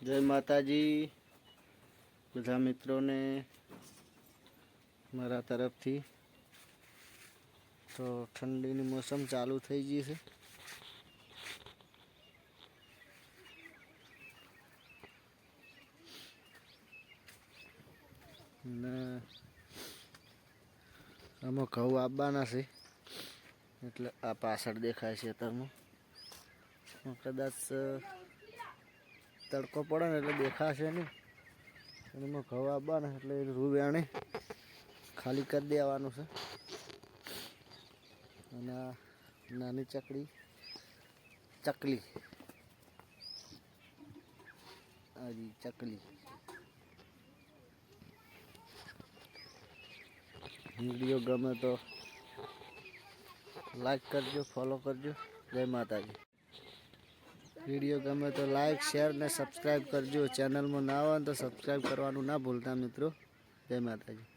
જય માતાજી બધા મિત્રોને મારા તરફથી। તો ઠંડીની મોસમ ચાલુ થઈ ગઈ છે ને આમાં ઘઉં આવવાના છે એટલે આ પાછળ દેખાય છે તમને કદાચ તડકો પડે ને એટલે દેખાશે નહીં એમાં ઘઉં આવવાના એટલે રૂ વેણે ખાલી કરી દેવાનું છે અને આ નાની ચકલી આજી ચકલી વિડીયો ગમે તો લાઈક કરજો, ફોલો કરજો। જય માતાજી। વિડીયો ગમે તો લાઈક, શેર ને સબસ્ક્રાઈબ કરજો। ચેનલમાં ના હોય તો સબસ્ક્રાઈબ કરવાનું ના ભૂલતા મિત્રો। જય માતાજી।